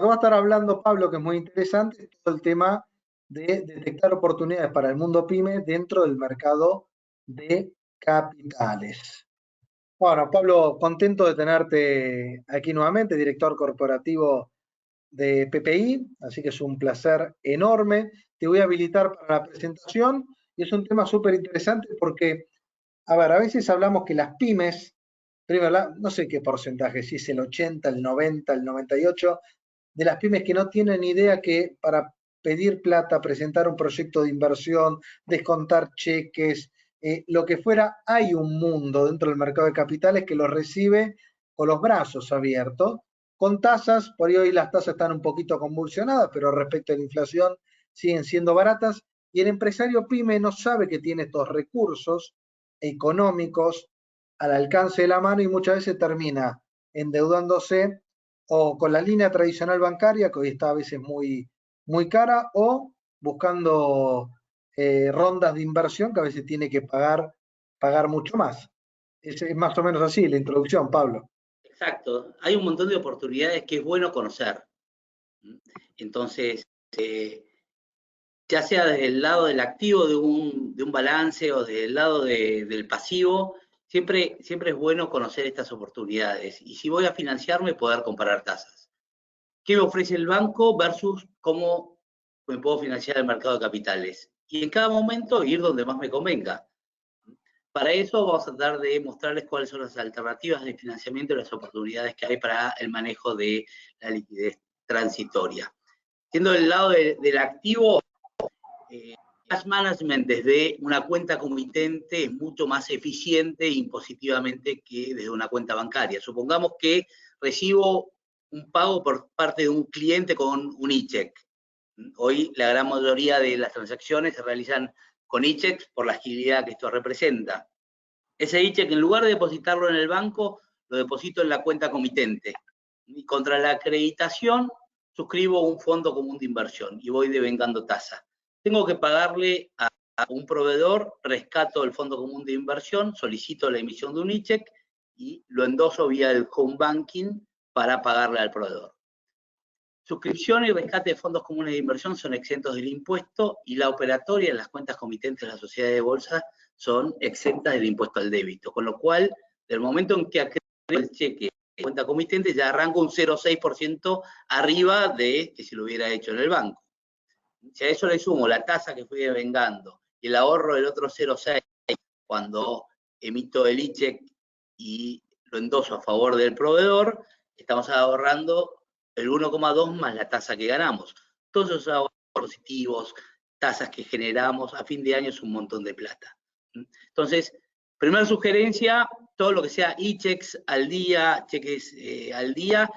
va a estar hablando Pablo, que es muy interesante, es todo el tema de detectar oportunidades para el mundo pyme dentro del mercado de capitales. Bueno, Pablo, contento de tenerte aquí nuevamente, director corporativo de PPI, así que es un placer enorme. Te voy a habilitar para la presentación y es un tema súper interesante porque, a ver, a veces hablamos que las pymes, primero, no sé qué porcentaje, si es el 80, el 90, el 98, de las pymes que no tienen idea que para pedir plata, presentar un proyecto de inversión, descontar cheques, lo que fuera, hay un mundo dentro del mercado de capitales que los recibe con los brazos abiertos, con tasas, por ahí hoy las tasas están un poquito convulsionadas, pero respecto a la inflación siguen siendo baratas, y el empresario pyme no sabe que tiene estos recursos económicos al alcance de la mano y muchas veces termina endeudándose o con la línea tradicional bancaria, que hoy está a veces muy cara, o buscando rondas de inversión que a veces tiene que pagar mucho más. Es más o menos así la introducción, Pablo. Exacto, hay un montón de oportunidades que es bueno conocer. Entonces, eh, ya sea desde el lado del activo de un balance o desde el lado del pasivo, siempre es bueno conocer estas oportunidades. Y si voy a financiarme, poder comparar tasas. ¿Qué me ofrece el banco versus cómo me puedo financiar el mercado de capitales? Y en cada momento ir donde más me convenga. Para eso vamos a tratar de mostrarles cuáles son las alternativas de financiamiento y las oportunidades que hay para el manejo de la liquidez transitoria. Siendo del lado del activo, cash management desde una cuenta comitente es mucho más eficiente impositivamente que desde una cuenta bancaria. Supongamos que recibo un pago por parte de un cliente con un e-check. Hoy la gran mayoría de las transacciones se realizan con e-checks por la agilidad que esto representa. Ese e-check, en lugar de depositarlo en el banco, lo deposito en la cuenta comitente. Y contra la acreditación, suscribo un fondo común de inversión y voy devengando tasa. Tengo que pagarle a un proveedor, rescato el fondo común de inversión, solicito la emisión de un e-check y lo endoso vía el home banking para pagarle al proveedor. Suscripción y rescate de fondos comunes de inversión son exentos del impuesto y la operatoria en las cuentas comitentes de la sociedad de bolsa son exentas del impuesto al débito, con lo cual, del momento en que acredito el cheque en cuenta comitente, ya arranco un 0,6% arriba de que si lo hubiera hecho en el banco. Si a eso le sumo la tasa que fui devengando y el ahorro del otro 0,6 cuando emito el e-check y lo endoso a favor del proveedor, estamos ahorrando el 1,2 más la tasa que ganamos. Todos esos ahorros positivos, tasas que generamos, a fin de año es un montón de plata. Entonces, primera sugerencia, todo lo que sea e-checks al día, cheques al día,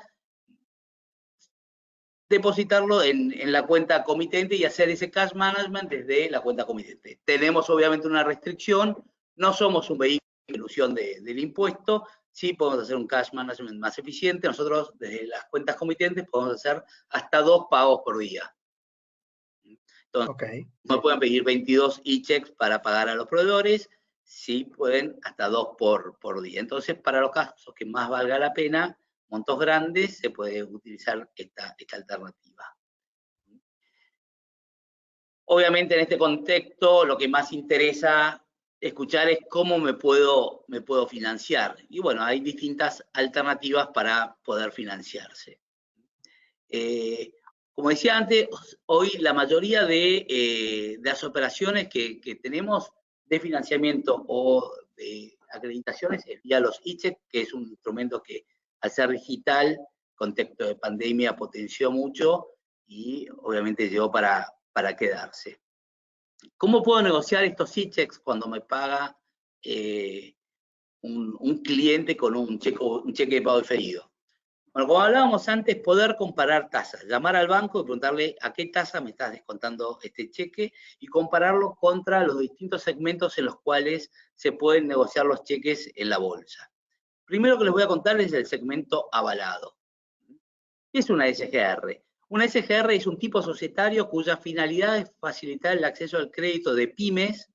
depositarlo en la cuenta comitente y hacer ese cash management desde la cuenta comitente. Tenemos obviamente una restricción, no somos un vehículo de ilusión del impuesto, sí podemos hacer un cash management más eficiente. Nosotros desde las cuentas comitentes podemos hacer hasta 2 pagos por día. Entonces, Ok. no pueden pedir 22 e-checks para pagar a los proveedores, sí pueden hasta 2 por día. Entonces, para los casos que más valga la pena, montos grandes, se puede utilizar esta alternativa. Obviamente en este contexto lo que más interesa escuchar es cómo me puedo financiar. Y bueno, hay distintas alternativas para poder financiarse. Como decía antes, hoy la mayoría de las operaciones que tenemos de financiamiento o de acreditaciones es vía los e-check, que es un instrumento que al ser digital, contexto de pandemia, potenció mucho y obviamente llegó para quedarse. ¿Cómo puedo negociar estos e-checks cuando me paga un cliente con un cheque de pago diferido? Bueno, como hablábamos antes, poder comparar tasas, llamar al banco y preguntarle a qué tasa me estás descontando este cheque y compararlo contra los distintos segmentos en los cuales se pueden negociar los cheques en la bolsa. Primero que les voy a contar es el segmento avalado. ¿Qué es una SGR? Una SGR es un tipo societario cuya finalidad es facilitar el acceso al crédito de pymes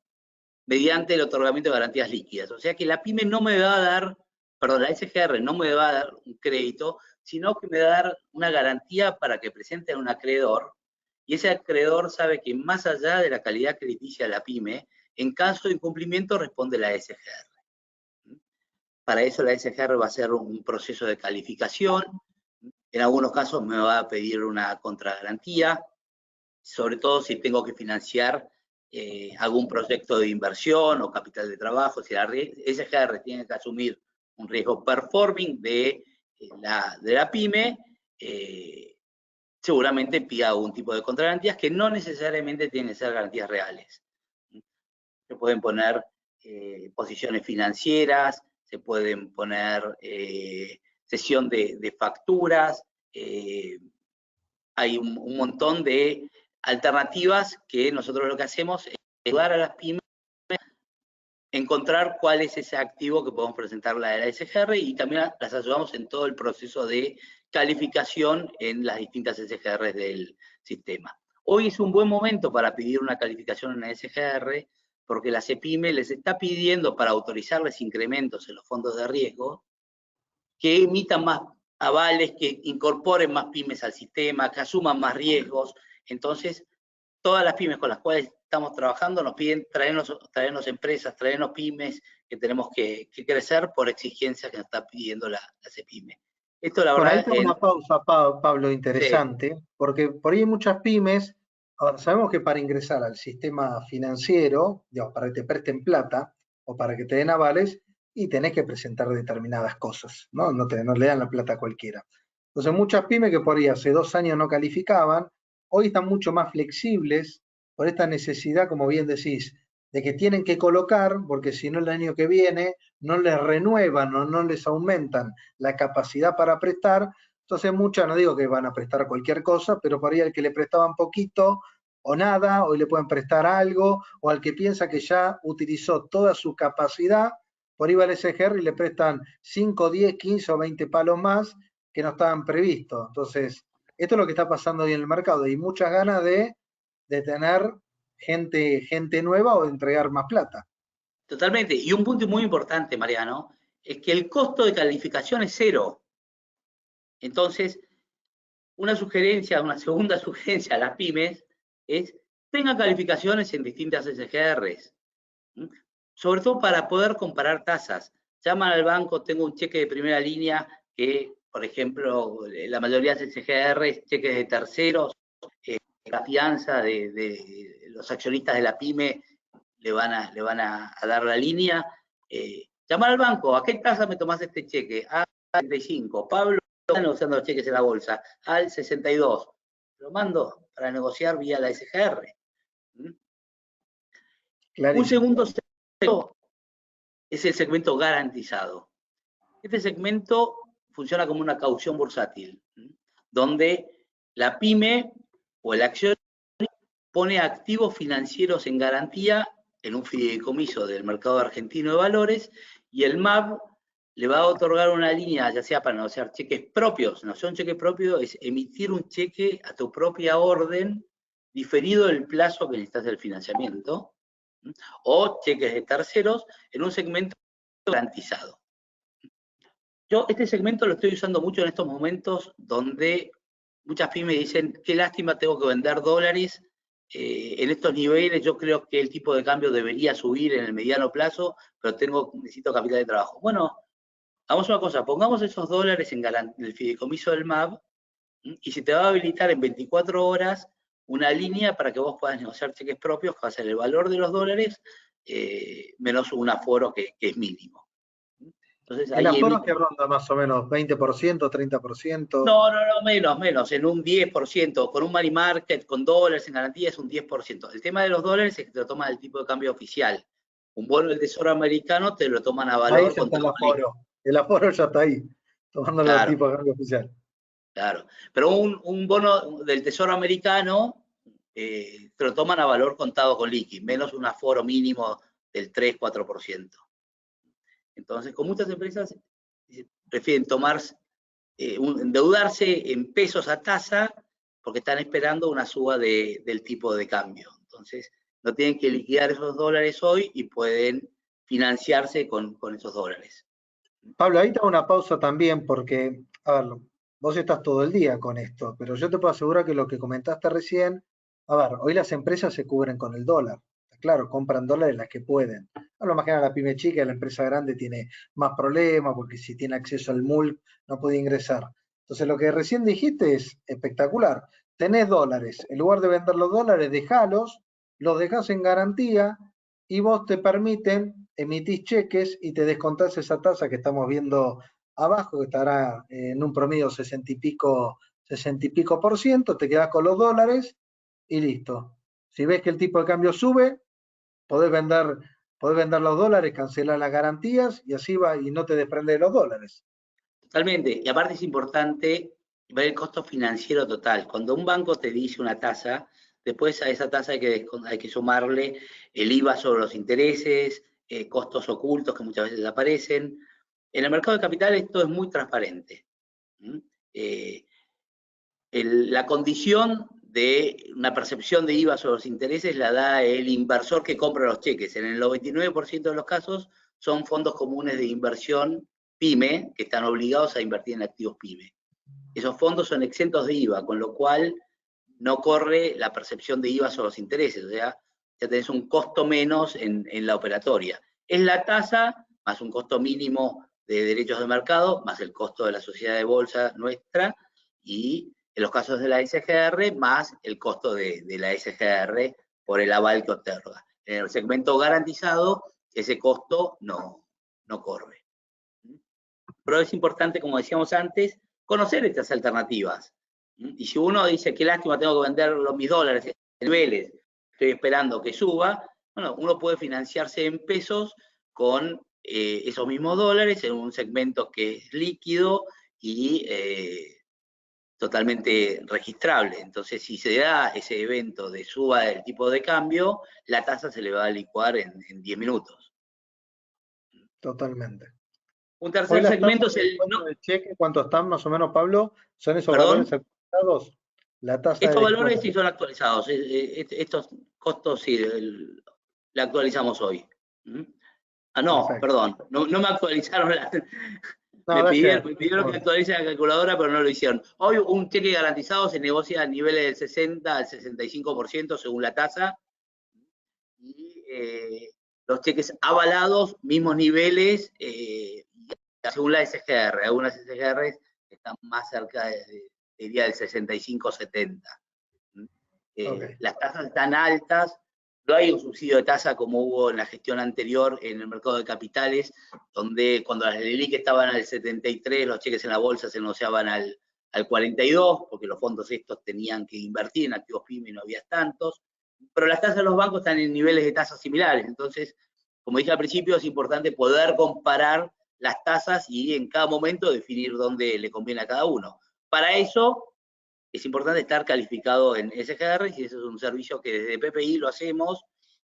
mediante el otorgamiento de garantías líquidas. O sea que la pyme no me va a dar, perdón, la SGR no me va a dar un crédito, sino que me va a dar una garantía para que presente a un acreedor, y ese acreedor sabe que más allá de la calidad crediticia de la pyme, en caso de incumplimiento responde la SGR. Para eso la SGR va a hacer un proceso de calificación, en algunos casos me va a pedir una contragarantía, sobre todo si tengo que financiar algún proyecto de inversión o capital de trabajo, si la SGR tiene que asumir un riesgo performing de la pyme, seguramente pida algún tipo de contragarantías que no necesariamente tienen que ser garantías reales. Se pueden poner posiciones financieras, se pueden poner cesión de facturas, hay un montón de alternativas que nosotros lo que hacemos es ayudar a las pymes a encontrar cuál es ese activo que podemos presentarle a la SGR, y también las ayudamos en todo el proceso de calificación en las distintas SGR del sistema. Hoy es un buen momento para pedir una calificación en la SGR, porque la CEPYME les está pidiendo para autorizarles incrementos en los fondos de riesgo que emitan más avales, que incorporen más pymes al sistema, que asuman más riesgos. Entonces, todas las pymes con las cuales estamos trabajando nos piden traernos empresas, traernos pymes, que tenemos que crecer por exigencias que nos está pidiendo la CEPYME. Esto, la Bueno, ahí verdad, está una pausa, Pablo, sí, interesante, porque por ahí hay muchas pymes, ahora, sabemos que para ingresar al sistema financiero, digamos, para que te presten plata o para que te den avales, y tenés que presentar determinadas cosas, ¿no? No le dan la plata a cualquiera. Entonces, muchas pymes que por ahí hace 2 años no calificaban, hoy están mucho más flexibles por esta necesidad, como bien decís, de que tienen que colocar, porque si no el año que viene no les renuevan o no les aumentan la capacidad para prestar. Entonces muchas, no digo que van a prestar cualquier cosa, pero por ahí al que le prestaban poquito o nada, hoy le pueden prestar algo, o al que piensa que ya utilizó toda su capacidad, por ahí va el SGR y le prestan 5, 10, 15 o 20 palos más que no estaban previstos. Entonces, esto es lo que está pasando hoy en el mercado, y muchas ganas de tener gente nueva o de entregar más plata. totalmente. Y un punto muy importante, Mariano, es que el costo de calificación es cero. Entonces, una sugerencia, una segunda sugerencia a las pymes es tengan calificaciones en distintas SGRs, sobre todo para poder comparar tasas. Llaman al banco, tengo un cheque de primera línea que, por ejemplo, la mayoría de SGRs, cheques de terceros, la fianza de los accionistas de la pyme le van a dar la línea. Llamar al banco, ¿a qué tasa me tomás este cheque? A 35. Pablo está negociando los cheques en la bolsa, al 62. Lo mando para negociar vía la SGR. Un Clarísimo. segundo segmento es el segmento garantizado. Este segmento funciona como una caución bursátil, donde la pyme o el accionista pone activos financieros en garantía en un fideicomiso del mercado argentino de valores, y el MAB le va a otorgar una línea, ya sea para negociar cheques propios. No son cheques propios, es emitir un cheque a tu propia orden, diferido el plazo que necesitas del financiamiento, o cheques de terceros en un segmento garantizado. Yo este segmento lo estoy usando mucho en estos momentos donde muchas pymes dicen, qué lástima, tengo que vender dólares en estos niveles. Yo creo que el tipo de cambio debería subir en el mediano plazo, pero necesito capital de trabajo. Bueno, hagamos una cosa, pongamos esos dólares en el fideicomiso del MAB, y se te va a habilitar en 24 horas una línea para que vos puedas negociar cheques propios, que va a ser el valor de los dólares menos un aforo que es mínimo. Entonces El ahí aforo que emite. ronda más o menos 20%, 30%. No, menos, en un 10%, con un money market, con dólares en garantía es un 10%. El tema de los dólares es que te lo toman el tipo de cambio oficial. Un bono del Tesoro americano te lo toman a Ahí valor ya está contado con liqui. el aforo ya está ahí, tomándolo Claro, tipo de cambio oficial. claro. Pero un bono del Tesoro americano te lo toman a valor contado con liqui, menos un aforo mínimo del 3-4%. Entonces, con muchas empresas prefieren endeudarse en pesos a tasa porque están esperando una suba del tipo de cambio. Entonces, no tienen que liquidar esos dólares hoy y pueden financiarse con esos dólares. Pablo, ahí te hago una pausa también porque, a ver, vos estás todo el día con esto, pero yo te puedo asegurar que lo que comentaste recién, a ver, hoy las empresas se cubren con el dólar. Claro, compran dólares las que pueden. A lo más que la pyme chica y la empresa grande tiene más problemas porque si tiene acceso al MULC no puede ingresar. Entonces lo que recién dijiste es espectacular. Tenés dólares, en lugar de vender los dólares, dejalos, los dejás en garantía y vos te permiten, emitís cheques y te descontás esa tasa que estamos viendo abajo, que estará en un promedio 60 y pico por ciento, te quedás con los dólares y listo. Si ves que el tipo de cambio sube, podés vender, podés vender los dólares, cancelar las garantías y así va y no te desprende de los dólares. Totalmente. Y aparte es importante ver el costo financiero total. Cuando un banco te dice una tasa, después a esa tasa hay que sumarle el IVA sobre los intereses, costos ocultos que muchas veces aparecen. En el mercado de capitales esto es muy transparente. Eh, la condición de una percepción de IVA sobre los intereses la da el inversor que compra los cheques. En el 99% de los casos son fondos comunes de inversión PYME que están obligados a invertir en activos PYME. Esos fondos son exentos de IVA, con lo cual no corre la percepción de IVA sobre los intereses, o sea, ya tenés un costo menos en la operatoria. Es la tasa más un costo mínimo de derechos de mercado, más el costo de la sociedad de bolsa nuestra, y en los casos de la SGR, más el costo de la SGR por el aval que otorga. En el segmento garantizado, ese costo no corre. Pero es importante, como decíamos antes, conocer estas alternativas. Y si uno dice, qué lástima, tengo que vender mis dólares en niveles, estoy esperando que suba, bueno, uno puede financiarse en pesos con esos mismos dólares en un segmento que es líquido y totalmente registrable. Entonces, si se da ese evento de suba del tipo de cambio, la tasa se le va a licuar en 10 minutos. Totalmente. Un Hoy tercer las segmento tasas es de el... descuento de cheque, ¿cuánto están más o menos, Pablo? ¿Son esos valores ¿Perdón? actualizados? La tasa de Estos valores descuento. sí son actualizados. Estos costos sí la actualizamos hoy. Ah, no, Perfecto. perdón. No, me actualizaron. No, da ayer. Me pidieron que actualice la calculadora, pero no lo hicieron. Hoy un cheque garantizado se negocia a niveles del 60 al 65% según la tasa. Y los cheques avalados, mismos niveles, según la SGR. Algunas SGR están más cerca diría del 65-70. Ok. Las tasas están altas, no hay un subsidio de tasa como hubo en la gestión anterior en el mercado de capitales, donde cuando las LELIQ estaban al 73, los cheques en la bolsa se negociaban al 42, porque los fondos estos tenían que invertir en activos PYME y no había tantos, pero las tasas de los bancos están en niveles de tasas similares, entonces, como dije al principio, es importante poder comparar las tasas y en cada momento definir dónde le conviene a cada uno. Para eso, es importante estar calificado en SGR, y eso es un servicio que desde PPI lo hacemos,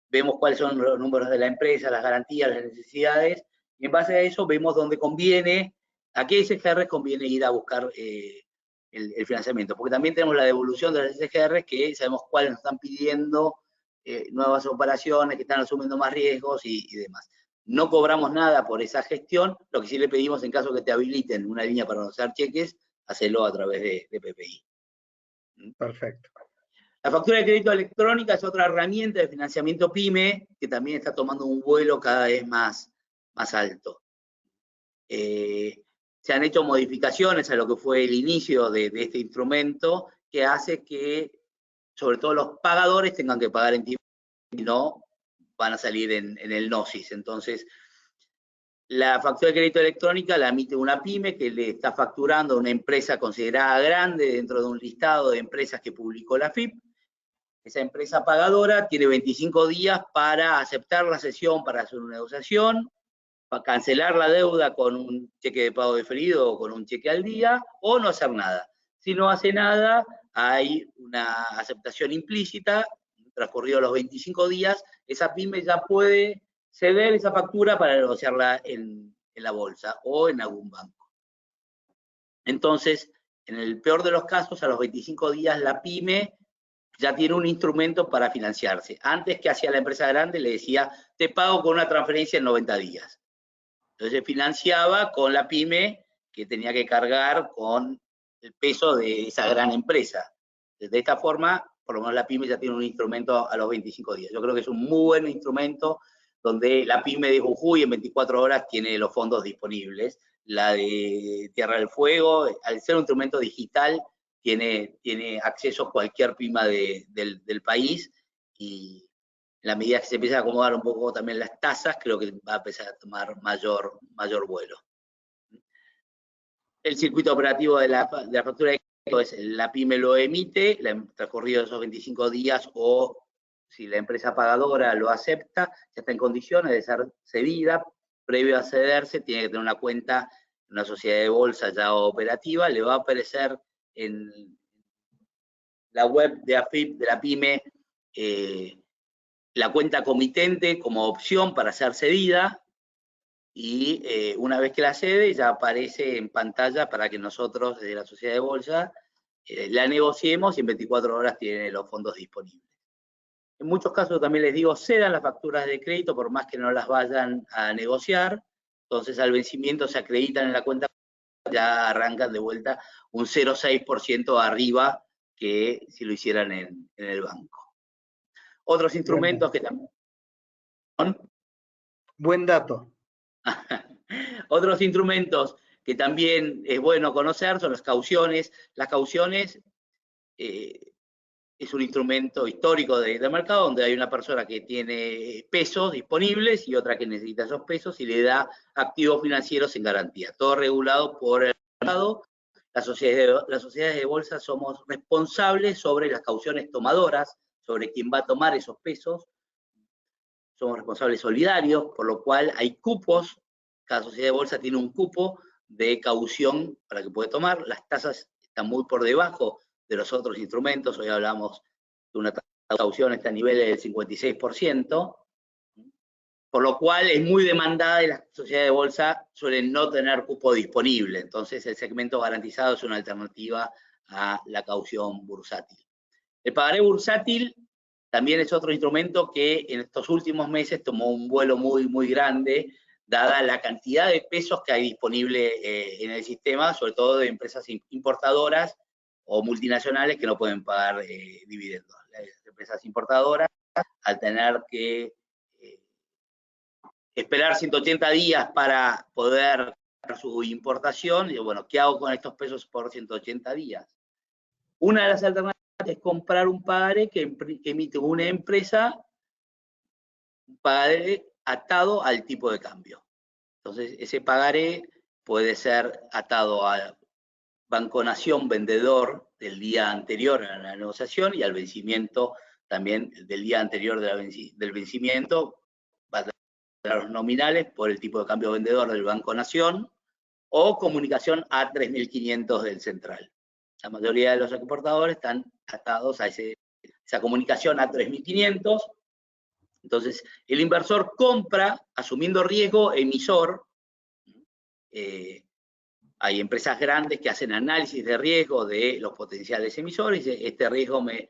vemos cuáles son los números de la empresa, las garantías, las necesidades, y en base a eso vemos dónde conviene, a qué SGR conviene ir a buscar el financiamiento, porque también tenemos la devolución de las SGR que sabemos cuáles nos están pidiendo nuevas operaciones, que están asumiendo más riesgos y demás. No cobramos nada por esa gestión, lo que sí le pedimos en caso que te habiliten una línea para negociar cheques, hacerlo a través de PPI. Perfecto. La factura de crédito electrónica es otra herramienta de financiamiento PYME que también está tomando un vuelo cada vez más alto. Se han hecho modificaciones a lo que fue el inicio de este instrumento que hace que, sobre todo los pagadores, tengan que pagar en tiempo y no van a salir en el NOSIS. Entonces, la factura de crédito electrónica la emite una PYME que le está facturando a una empresa considerada grande dentro de un listado de empresas que publicó la FIP. Esa empresa pagadora tiene 25 días para aceptar la cesión, para hacer una negociación, para cancelar la deuda con un cheque de pago diferido o con un cheque al día, o no hacer nada. Si no hace nada, hay una aceptación implícita, transcurridos los 25 días, esa PYME ya puede ceder esa factura para negociarla en la bolsa o en algún banco. Entonces, en el peor de los casos, a los 25 días la PYME ya tiene un instrumento para financiarse. Antes, que hacía la empresa grande, le decía, te pago con una transferencia en 90 días. Entonces se financiaba con la PYME, que tenía que cargar con el peso de esa gran empresa. De esta forma, por lo menos la pyme ya tiene un instrumento a los 25 días. Yo creo que es un muy buen instrumento donde la pyme de Jujuy en 24 horas tiene los fondos disponibles. La de Tierra del Fuego, al ser un instrumento digital, tiene acceso a cualquier pyme del país, y en la medida que se empieza a acomodar un poco también las tasas, creo que va a empezar a tomar mayor vuelo. El circuito operativo de la factura de crédito es: la pyme lo emite, transcurrido esos 25 días, o si la empresa pagadora lo acepta, ya está en condiciones de ser cedida. Previo a cederse, tiene que tener una cuenta en una sociedad de bolsa ya operativa. Le va a aparecer en la web de AFIP de la pyme la cuenta comitente como opción para ser cedida, y una vez que la cede ya aparece en pantalla para que nosotros desde la sociedad de bolsa la negociemos, y en 24 horas tiene los fondos disponibles. En muchos casos, también les digo, cedan las facturas de crédito por más que no las vayan a negociar. Entonces al vencimiento se acreditan en la cuenta, ya arrancan de vuelta un 0,6% arriba que si lo hicieran en el banco. Otros instrumentos que también... Buen dato. Otros instrumentos que también es bueno conocer son las cauciones. Las cauciones es un instrumento histórico del mercado, donde hay una persona que tiene pesos disponibles y otra que necesita esos pesos y le da activos financieros en garantía. Todo regulado por el mercado. Las sociedades de bolsa somos responsables sobre las cauciones tomadoras, sobre quién va a tomar esos pesos. Somos responsables solidarios, por lo cual hay cupos. Cada sociedad de bolsa tiene un cupo de caución para que puede tomar. Las tasas están muy por debajo de los otros instrumentos. Hoy hablamos de una tasa de caución está a niveles del 56%, por lo cual es muy demandada y las sociedades de bolsa suelen no tener cupo disponible. Entonces el segmento garantizado es una alternativa a la caución bursátil. El pagaré bursátil también es otro instrumento que en estos últimos meses tomó un vuelo muy grande, dada la cantidad de pesos que hay disponible en el sistema, sobre todo de empresas importadoras o multinacionales que no pueden pagar dividendos. Las empresas importadoras, al tener que esperar 180 días para poder hacer su importación, y bueno, ¿qué hago con estos pesos por 180 días? Una de las alternativas es comprar un pagaré que emite una empresa, un pagaré atado al tipo de cambio. Entonces, ese pagaré puede ser atado al Banco Nación vendedor del día anterior a la negociación y al vencimiento también del día anterior del vencimiento. Va a tener los nominales por el tipo de cambio vendedor del Banco Nación, o comunicación a 3.500 del central. La mayoría de los exportadores están atados a esa comunicación a 3.500. Entonces, el inversor compra asumiendo riesgo emisor. Hay empresas grandes que hacen análisis de riesgo de los potenciales emisores. Este riesgo me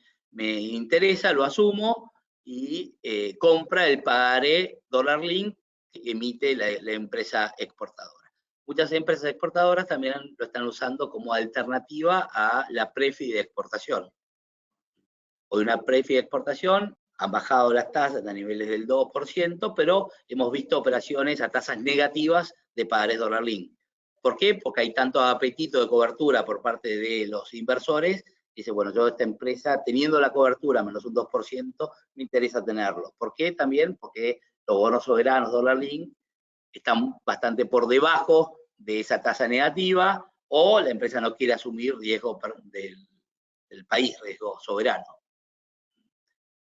interesa, lo asumo, y compra el pagaré dólar link que emite la empresa exportadora. Muchas empresas exportadoras también lo están usando como alternativa a la prefi de exportación. Hoy una prefi de exportación han bajado las tasas a niveles del 2%, pero hemos visto operaciones a tasas negativas de pagarés dólar link. ¿Por qué? Porque hay tanto apetito de cobertura por parte de los inversores. Dice, bueno, yo esta empresa, teniendo la cobertura menos un 2%, me interesa tenerlo. ¿Por qué? También porque los bonos soberanos dólar link están bastante por debajo de esa tasa negativa, o la empresa no quiere asumir riesgo del país, riesgo soberano.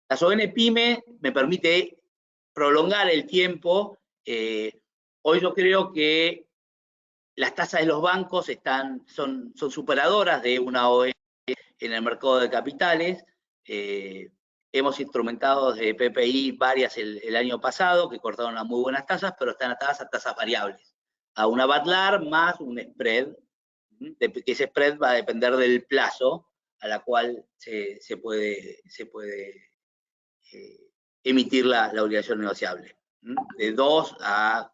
La SOBN Pyme me permite prolongar el tiempo. Hoy yo creo que las tasas de los bancos son superadoras de una OE en el mercado de capitales. Hemos instrumentado de PPI varias el año pasado, que cortaron las muy buenas tasas, pero están atadas a tasas variables, a una BATLAR más un spread, que ese spread va a depender del plazo a la cual se puede emitir la obligación negociable. De 2 a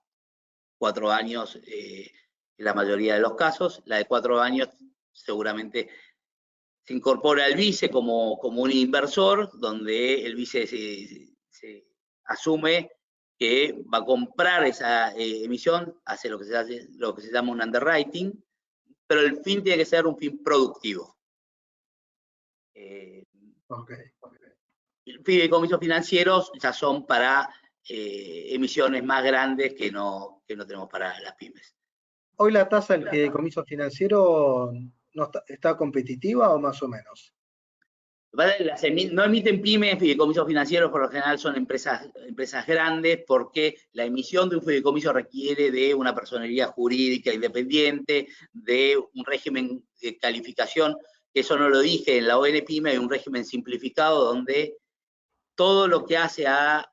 4 años en la mayoría de los casos. La de 4 años seguramente se incorpora el vice como un inversor, donde el vice se asume que va a comprar esa emisión, hace lo que se llama un underwriting, pero el fin tiene que ser un fin productivo. Okay. Fideicomisos financieros ya son para emisiones más grandes que no tenemos para las pymes. ¿Hoy la tasa del fideicomiso financiero no está competitiva o más o menos? No emiten pymes, fideicomisos financieros por lo general son empresas grandes, porque la emisión de un fideicomiso requiere de una personería jurídica independiente, de un régimen de calificación, que eso no lo dije, en la ONPYME hay un régimen simplificado donde todo lo que hace a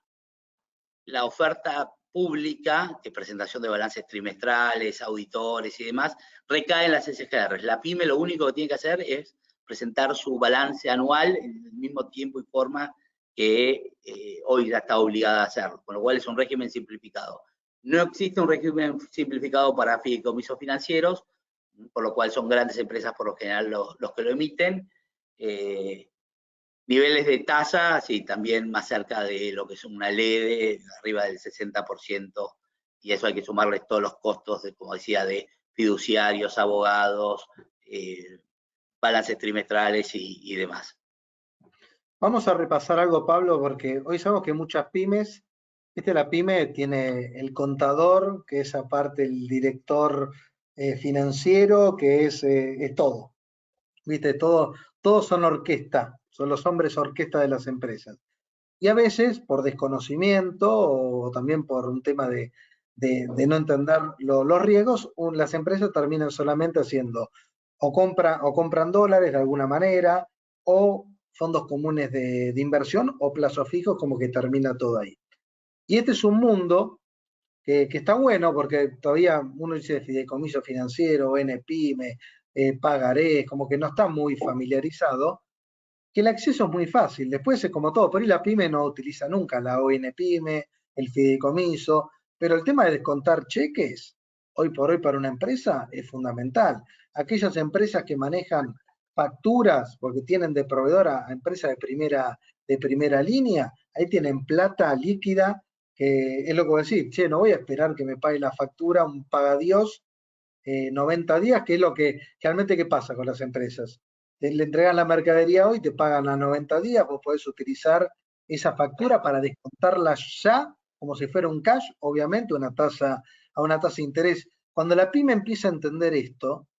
la oferta pública, de presentación de balances trimestrales, auditores y demás, recae en las SGR. La pyme lo único que tiene que hacer es presentar su balance anual en el mismo tiempo y forma que hoy ya está obligada a hacerlo, con lo cual es un régimen simplificado. No existe un régimen simplificado para fideicomisos financieros, por lo cual son grandes empresas por lo general los que lo emiten. Niveles de tasa, sí, también más cerca de lo que es una LEDE, arriba del 60%, y eso hay que sumarle todos los costos, como decía, de fiduciarios, abogados, balances trimestrales y demás. Vamos a repasar algo, Pablo, porque hoy sabemos que muchas pymes, la pyme tiene el contador, que es aparte el director financiero, que es todo. ¿Viste? Todos son orquesta, son los hombres orquesta de las empresas. Y a veces, por desconocimiento o también por un tema de no entender los riesgos, las empresas terminan solamente haciendo o compran dólares de alguna manera, o fondos comunes de inversión, o plazos fijos, como que termina todo ahí. Y este es un mundo que está bueno, porque todavía uno dice fideicomiso financiero, NPYME, pagarés, como que no está muy familiarizado, que el acceso es muy fácil. Después es como todo, por ahí la pyme no utiliza nunca la ONPYME, el fideicomiso, pero el tema de descontar cheques, hoy por hoy para una empresa, es fundamental. Aquellas empresas que manejan facturas, porque tienen de proveedora a empresas de primera línea, ahí tienen plata líquida, que es lo que voy a decir, che, no voy a esperar que me pague la factura, un pagadiós, 90 días, que es lo que realmente qué pasa con las empresas. Le entregan la mercadería hoy, te pagan a 90 días, vos podés utilizar esa factura para descontarla ya, como si fuera un cash, obviamente a una tasa de interés. Cuando la pyme empieza a entender esto,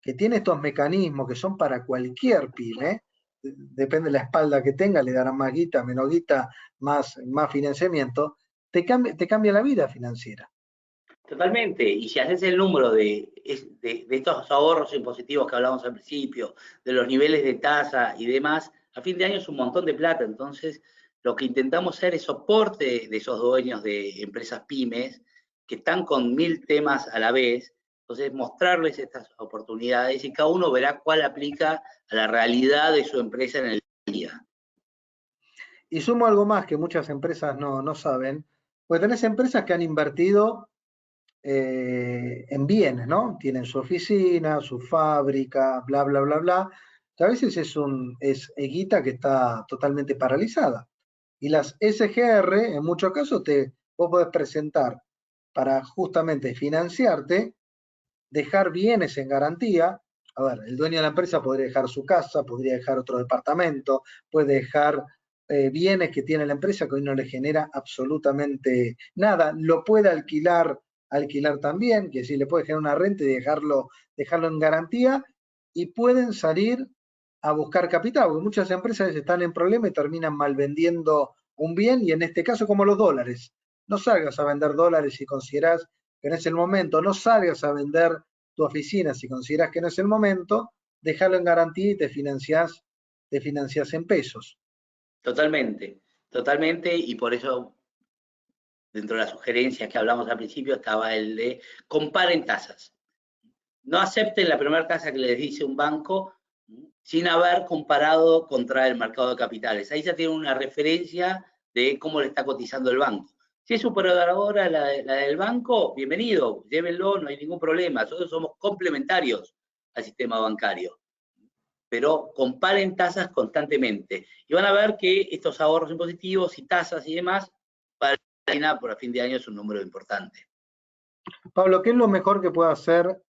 que tiene estos mecanismos que son para cualquier pyme, depende de la espalda que tenga, le darán más guita, menos guita, más financiamiento, te cambia la vida financiera. Totalmente, y si haces el número de estos ahorros impositivos que hablamos al principio, de los niveles de tasa y demás, a fin de año es un montón de plata. Entonces, lo que intentamos hacer es soporte de esos dueños de empresas pymes que están con 1000 temas a la vez. Entonces, mostrarles estas oportunidades y cada uno verá cuál aplica a la realidad de su empresa en el día. Y sumo algo más que muchas empresas no saben, pues tenés empresas que han invertido en bienes, ¿no? Tienen su oficina, su fábrica, bla, bla, bla, bla, que a veces es guita que está totalmente paralizada. Y las SGR, en muchos casos, vos podés presentar para justamente financiarte, dejar bienes en garantía. A ver, el dueño de la empresa podría dejar su casa, podría dejar otro departamento, puede dejar bienes que tiene la empresa que hoy no le genera absolutamente nada. Lo puede alquilar también, que si le puede generar una renta y dejarlo en garantía, y pueden salir a buscar capital, porque muchas empresas están en problemas y terminan mal vendiendo un bien, y en este caso como los dólares. No salgas a vender dólares si considerás que no es el momento, no salgas a vender tu oficina si consideras que no es el momento, déjalo en garantía y te financiás en pesos. Totalmente, totalmente, y por eso dentro de las sugerencias que hablamos al principio estaba el de comparen tasas. No acepten la primera tasa que les dice un banco sin haber comparado contra el mercado de capitales. Ahí ya tienen una referencia de cómo le está cotizando el banco. Si es superior ahora la del banco, bienvenido, llévenlo, no hay ningún problema. Nosotros somos complementarios al sistema bancario. Pero comparen tasas constantemente. Y van a ver que estos ahorros impositivos y tasas y demás, para por fin de año es un número importante. Pablo, ¿qué es lo mejor que puede hacer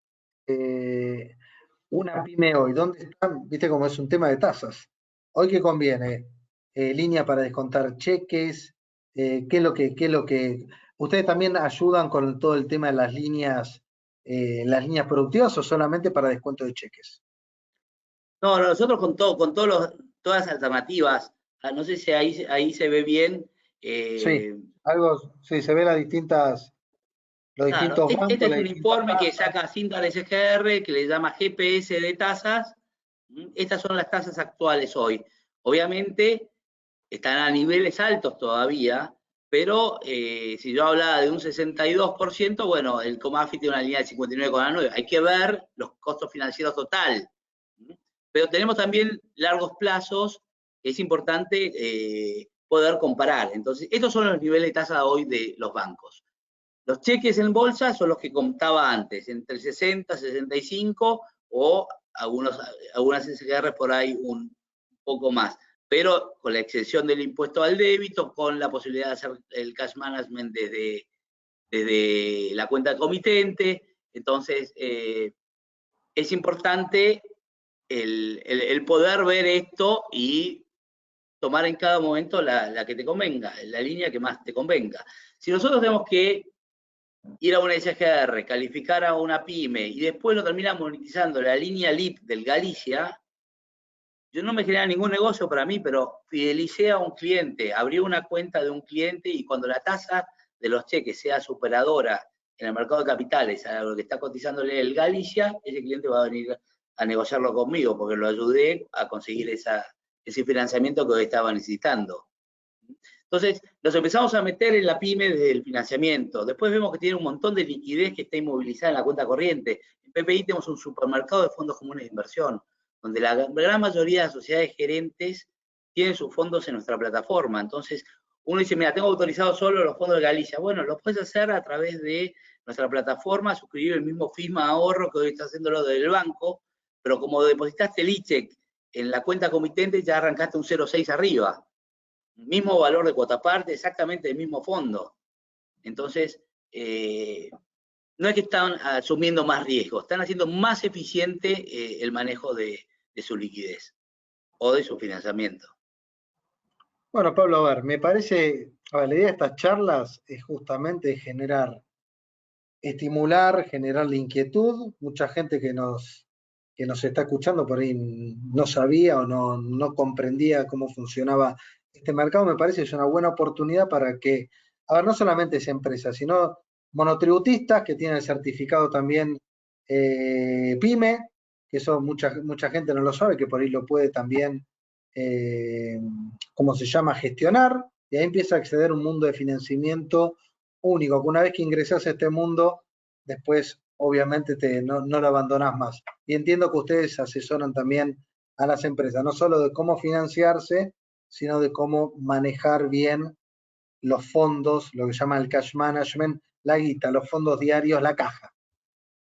una pyme hoy? ¿Dónde están? Viste cómo es un tema de tasas. ¿Hoy qué conviene? ¿Línea para descontar cheques? ¿Qué es lo que... ¿Ustedes también ayudan con todo el tema de las líneas productivas o solamente para descuento de cheques? No, nosotros todas las alternativas, no sé si ahí se ve bien. Sí, sí, se ve los Claro, distintos este bancos, es las un distintas informe que tasas. saca Cinta del SGR, que le llama GPS de tasas. Estas son las tasas actuales hoy. Obviamente están a niveles altos todavía, pero si yo hablaba de un 62%, bueno, el Comafi tiene una línea de 59,9. Hay que ver los costos financieros total. Pero tenemos también largos plazos, que es importante poder comparar. Entonces, estos son los niveles de tasa hoy de los bancos. Los cheques en bolsa son los que contaba antes, entre 60, 65 o algunas SGR por ahí un poco más, pero con la exención del impuesto al débito, con la posibilidad de hacer el cash management desde la cuenta comitente. Entonces, es importante el poder ver esto y tomar en cada momento la que te convenga, la línea que más te convenga. Si nosotros tenemos que ir a una SGR, calificar a una pyme y después lo termina monetizando la línea LIP del Galicia, yo no me genera ningún negocio para mí, pero fidelicé a un cliente, abrí una cuenta de un cliente y cuando la tasa de los cheques sea superadora en el mercado de capitales a lo que está cotizándole el Galicia, ese cliente va a venir a negociarlo conmigo porque lo ayudé a conseguir ese financiamiento que hoy estaba necesitando. Entonces, nos empezamos a meter en la pyme desde el financiamiento. Después vemos que tiene un montón de liquidez que está inmovilizada en la cuenta corriente. En PPI tenemos un supermercado de fondos comunes de inversión, donde la gran mayoría de las sociedades gerentes tienen sus fondos en nuestra plataforma. Entonces, uno dice, mira, tengo autorizado solo los fondos de Galicia. Bueno, lo puedes hacer a través de nuestra plataforma, suscribir el mismo FISMA ahorro que hoy está haciéndolo del banco, pero como depositaste el ICHEC en la cuenta comitente, ya arrancaste un 0,6 arriba. Mismo valor de cuota parte, exactamente el mismo fondo. Entonces, no es que están asumiendo más riesgos, están haciendo más eficiente el manejo de su liquidez o de su financiamiento. Bueno, Pablo, a ver, me parece, a ver, la idea de estas charlas es justamente estimular, generar la inquietud. Mucha gente que nos está escuchando por ahí no sabía o no comprendía cómo funcionaba este mercado. Me parece que es una buena oportunidad para que, a ver, no solamente esa empresa, sino monotributistas que tienen el certificado también PYME, que eso mucha gente no lo sabe, que por ahí lo puede también, ¿cómo se llama?, gestionar, y ahí empieza a acceder a un mundo de financiamiento único, que una vez que ingresas a este mundo, después obviamente no lo abandonás más. Y entiendo que ustedes asesoran también a las empresas, no solo de cómo financiarse, sino de cómo manejar bien los fondos, lo que llaman el cash management, la guita, los fondos diarios, la caja.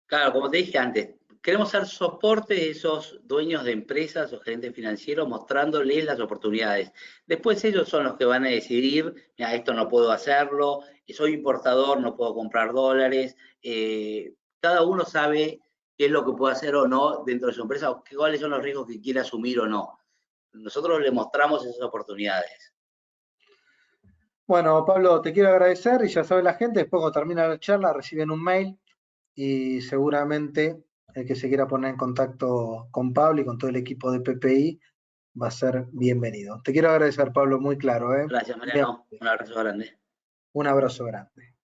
Claro, como te dije antes, queremos ser soporte de esos dueños de empresas o gerentes financieros mostrándoles las oportunidades. Después ellos son los que van a decidir, mira, esto no puedo hacerlo, soy importador, no puedo comprar dólares. Cada uno sabe qué es lo que puede hacer o no dentro de su empresa, o cuáles son los riesgos que quiere asumir o no. Nosotros le mostramos esas oportunidades. Bueno, Pablo, te quiero agradecer y ya sabe la gente, después cuando termina la charla reciben un mail y seguramente el que se quiera poner en contacto con Pablo y con todo el equipo de PPI va a ser bienvenido. Te quiero agradecer, Pablo, muy claro, ¿eh? Gracias, Mariano. Un abrazo grande. Un abrazo grande.